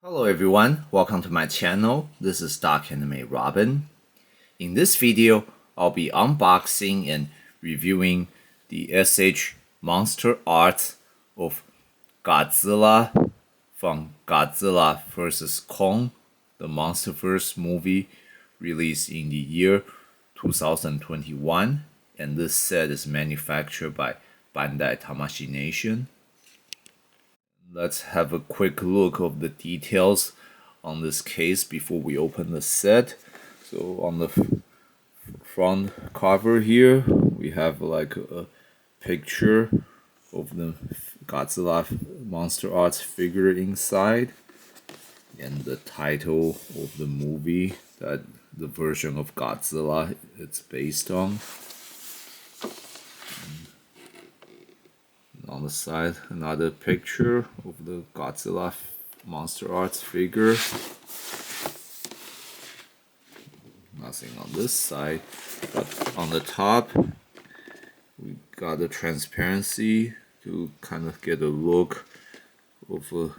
Hello everyone, welcome to my channel. This is Dark Anime Robin. In this video, I'll be unboxing and reviewing the SH Monster Art of Godzilla from Godzilla vs. Kong, the MonsterVerse movie released in the year 2021, and this set is manufactured by Bandai Tamashii Nation. Let's have a quick look of the details on this case before we open the set. So on the front cover here, we have like a picture of the Godzilla Monster Arts figure inside, and the title of the movie that the version of Godzilla it's based on. On the side, another picture of the Godzilla Monster Arts figure. Nothing on this side, but on the top, we got the transparency to kind of get a look of a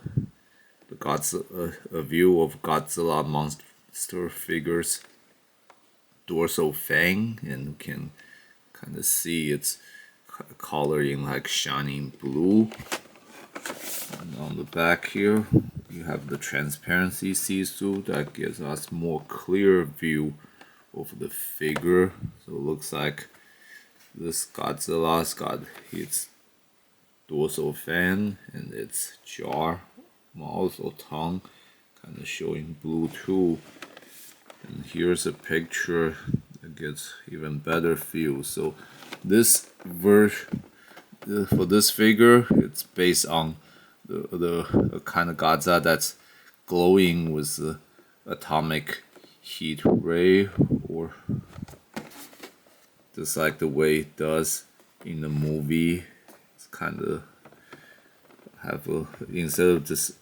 view of Godzilla monster figure's dorsal fang, and you can kind of see its color in like shining blue. And on the back here, you have the transparency see-through that gives us more clear view of the figure. So it looks like this Godzilla's got its dorsal fin and its jaw, mouth or tongue kind of showing blue too. And here's a picture that gets even better view. So this version for this figure, it's based on the kind of Godzilla that's glowing with the atomic heat ray, or just like the way it does in the movie. It's kind of have a, instead of this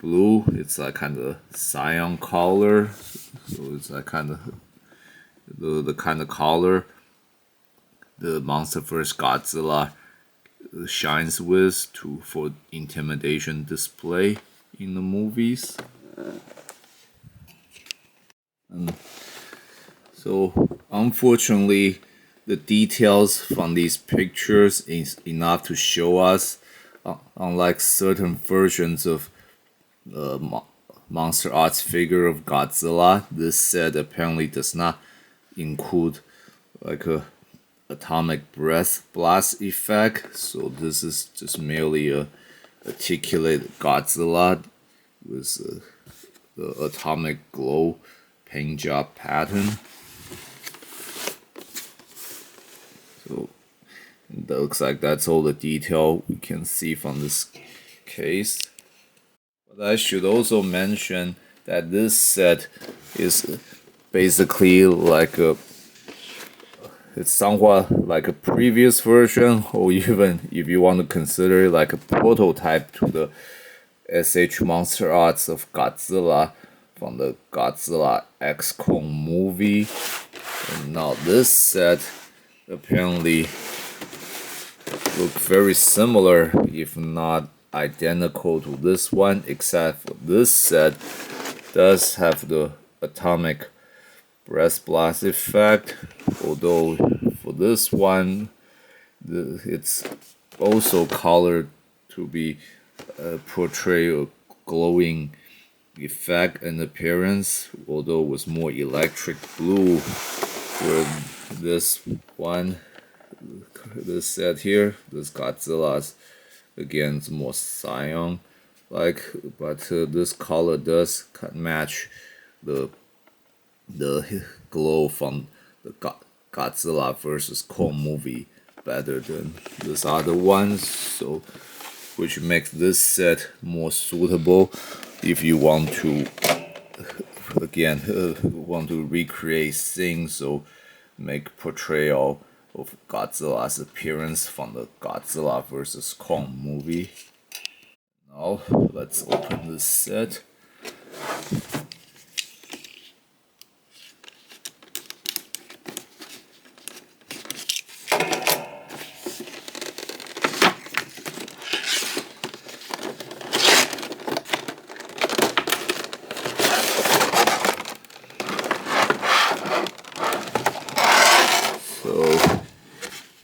blue, it's like kind of cyan color. So it's like kind of the kind of color the MonsterVerse Godzilla shines with for intimidation display in the movies. And so unfortunately, the details from these pictures is enough to show us, unlike certain versions of Monster Arts figure of Godzilla, this set apparently does not include like a atomic breath blast effect. So this is just merely a articulated Godzilla with the atomic glow paint job pattern. So it looks like that's all the detail we can see from this case. But I should also mention that this set is basically like it's somewhat like a previous version, or even if you want to consider it like a prototype to the SH Monster Arts of Godzilla from the Godzilla X Kong movie. And now this set apparently look very similar, if not identical to this one, except for this set does have the atomic breath blast effect, although for this one it's also colored to be portray a glowing effect and appearance, although with more electric blue, where this one, this set here, this Godzilla's again is more cyan like, but this color does match the glow from the Godzilla vs. Kong movie better than this other one, so which makes this set more suitable if you want to again want to recreate things or make portrayal of Godzilla's appearance from the Godzilla vs. Kong movie. Now let's open this set.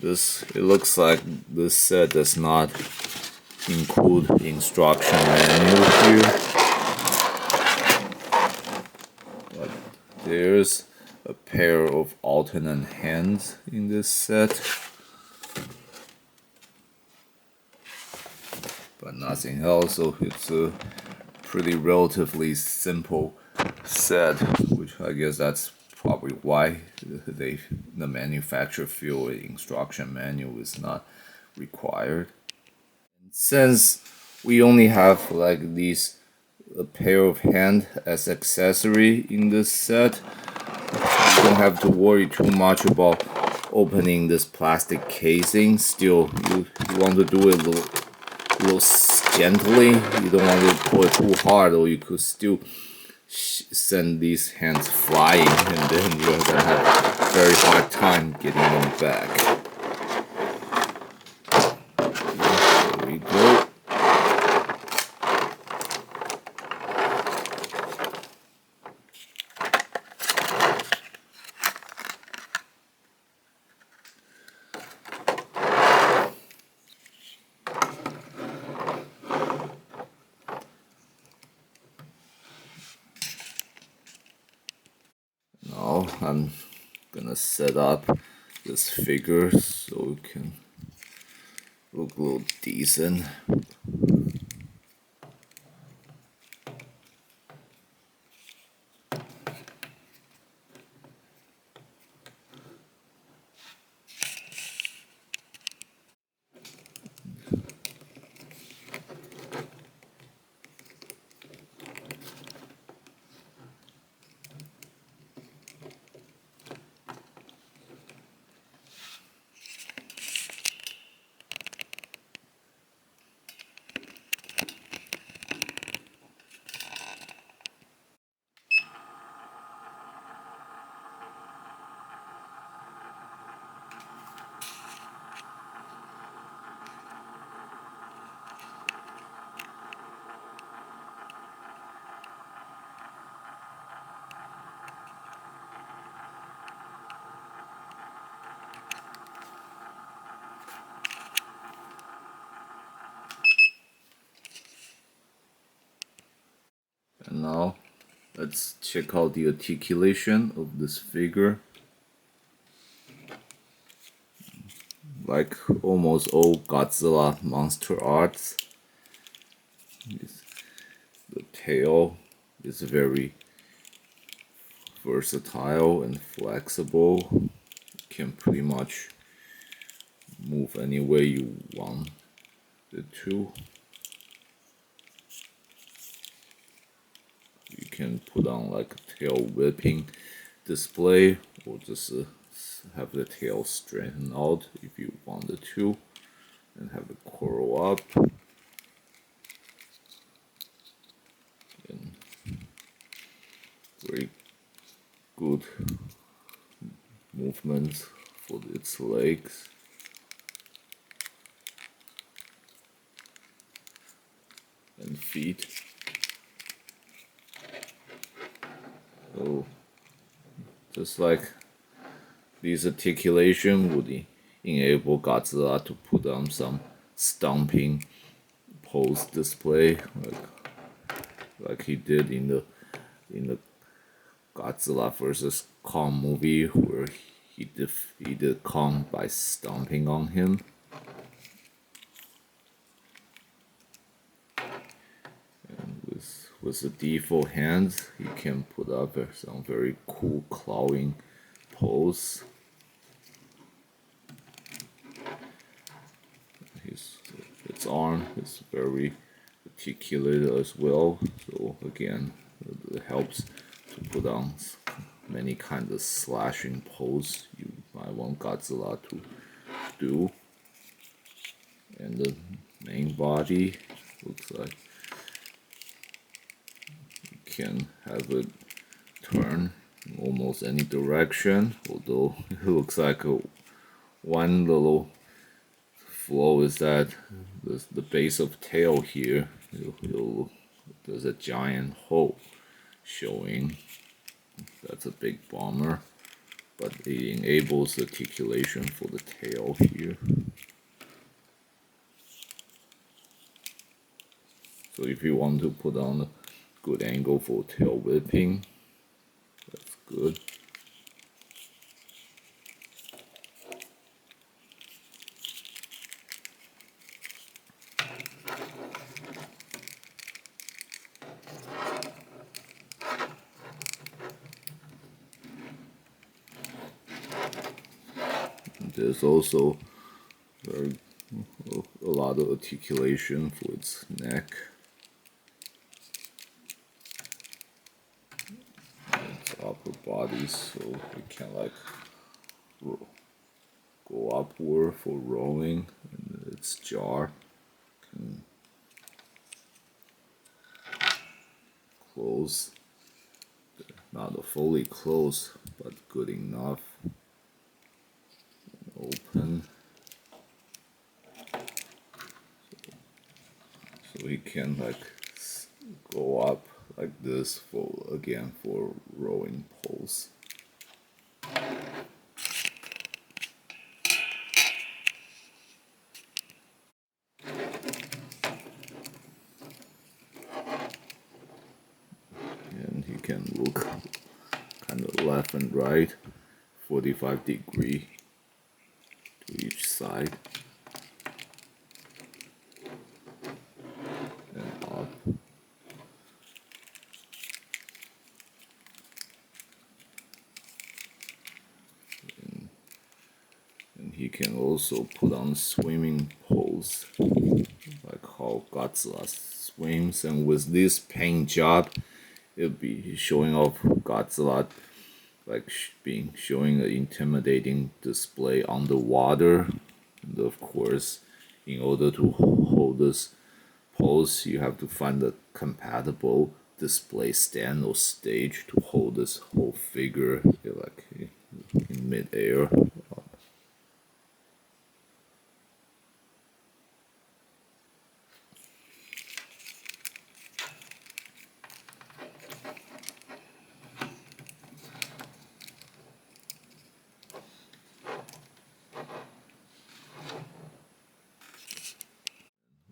it looks like this set does not include instruction manual here, but there's a pair of alternate hands in this set, but nothing else. So it's a pretty relatively simple set, which I guess that's probably why the manufacturer feel an instruction manual is not required. And since we only have like these a pair of hand as accessory in this set, you don't have to worry too much about opening this plastic casing. Still, you want to do it a little gently. You don't want to pull it too hard, or you could still send these hands flying, and then you're gonna have a very hard time getting them back. There we go. Now I'm gonna set up this figure so it can look a little decent. And now let's check out the articulation of this figure. Like almost all Godzilla Monsterarts, the tail is very versatile and flexible. You can pretty much move any way you want it to. You can put on like a tail whipping display, or just have the tail straighten out if you wanted to, and have it curl up. And very good movements for its legs. And feet. So just like this articulation would enable Godzilla to put on some stomping pose display, like he did in the Godzilla vs. Kong movie, where he defeated Kong by stomping on him. And with the default hands, he can put up some very cool clawing pose. Its arm is very articulate as well, so again it helps to put on many kinds of slashing pose you might want Godzilla to do. And the main body looks like you can have it turn in almost any direction, although it looks like one little flaw is that the base of tail here, there's a giant hole showing. That's a big bummer. but it enables articulation for the tail here. So if you want to put on a good angle for tail whipping, that's good. There's also a lot of articulation for its neck. Its upper body, so it can like go upward for rolling, and its jaw can close. Not fully closed, but good enough. Open. So we can like go up like this for again for rowing pose. And he can look kind of left and right, 45-degree to each side. And up. And he can also put on swimming pose, like how Godzilla swims. And with this paint job, it'll be showing off Godzilla, like showing an intimidating display underwater. And of course, in order to hold this pose, you have to find a compatible display stand or stage to hold this whole figure like in mid-air.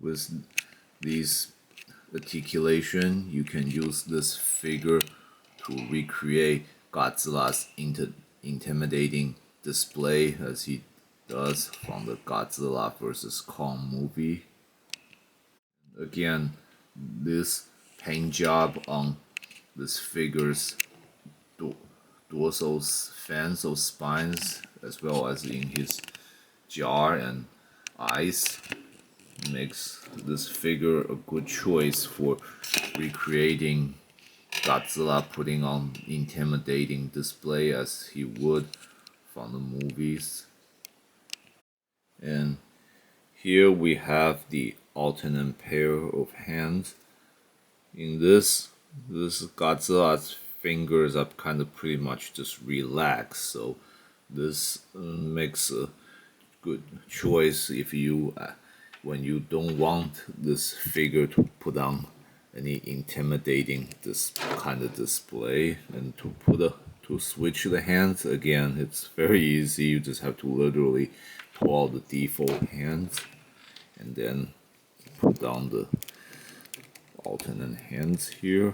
With these articulation, you can use this figure to recreate Godzilla's intimidating display as he does from the Godzilla vs. Kong movie. Again, this paint job on this figure's dorsal fins or spines, as well as in his jaw and eyes, makes this figure a good choice for recreating Godzilla putting on intimidating display as he would from the movies. And here we have the alternate pair of hands. In this Godzilla's fingers are kind of pretty much just relaxed, so this makes a good choice if you when you don't want this figure to put on any intimidating this kind of display. And to switch the hands, again, it's very easy. You just have to literally pull out the default hands and then put down the alternate hands here.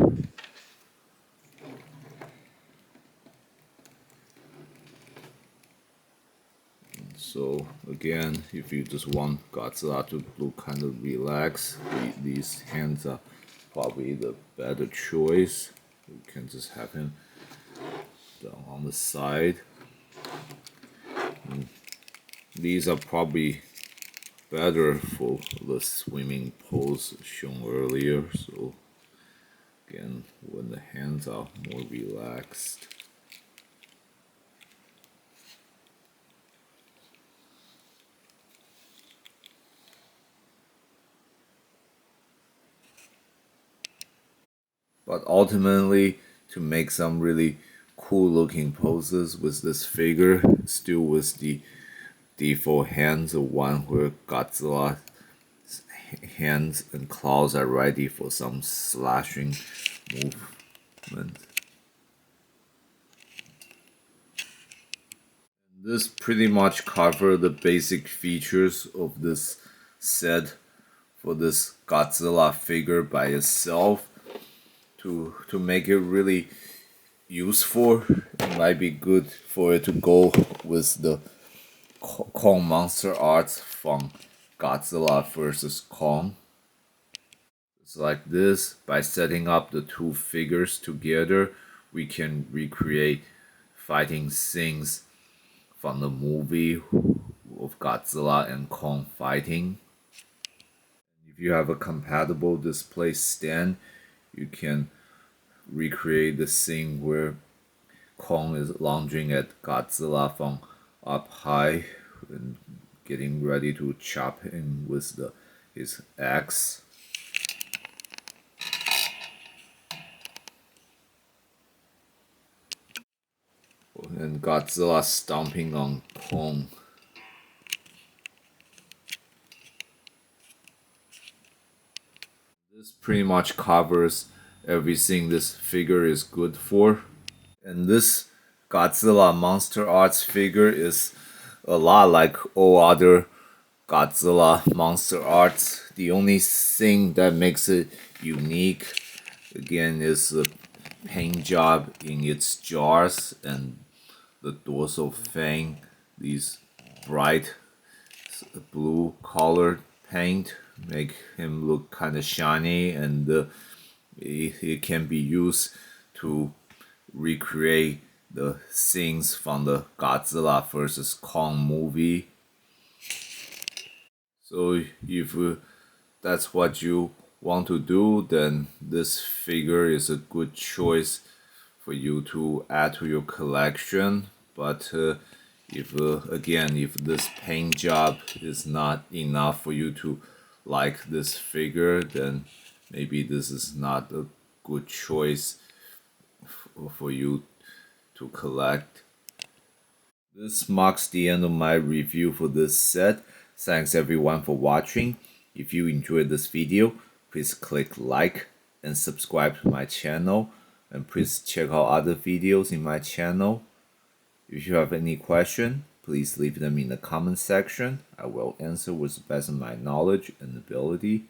So again, if you just want Godzilla to look kind of relaxed, these hands are probably the better choice. You can just have him down on the side. And these are probably better for the swimming pose shown earlier. So again, when the hands are more relaxed. But ultimately, to make some really cool looking poses with this figure, still with the default hands, the one where Godzilla's hands and claws are ready for some slashing movement. This pretty much covers the basic features of this set for this Godzilla figure by itself. To make it really useful, it might be good for it to go with the Kong Monsterarts from Godzilla vs. Kong. It's like this. By setting up the two figures together, we can recreate fighting scenes from the movie of Godzilla and Kong fighting. If you have a compatible display stand, you can recreate the scene where Kong is lunging at Godzilla from up high and getting ready to chop him with his axe. And Godzilla stomping on Kong. This pretty much covers everything this figure is good for. And this Godzilla Monsterarts figure is a lot like all other Godzilla Monsterarts. The only thing that makes it unique, again, is the paint job in its jaws and the dorsal fin. These bright blue colored paint make him look kind of shiny, and it can be used to recreate the scenes from the Godzilla vs. Kong movie. So if that's what you want to do, then this figure is a good choice for you to add to your collection. But if this paint job is not enough for you to like this figure, then maybe this is not a good choice for you to collect. This marks the end of my review for this set. Thanks everyone for watching. If you enjoyed this video, please click like and subscribe to my channel, and please check out other videos in my channel. If you have any question, please leave them in the comment section. I will answer with the best of my knowledge and ability.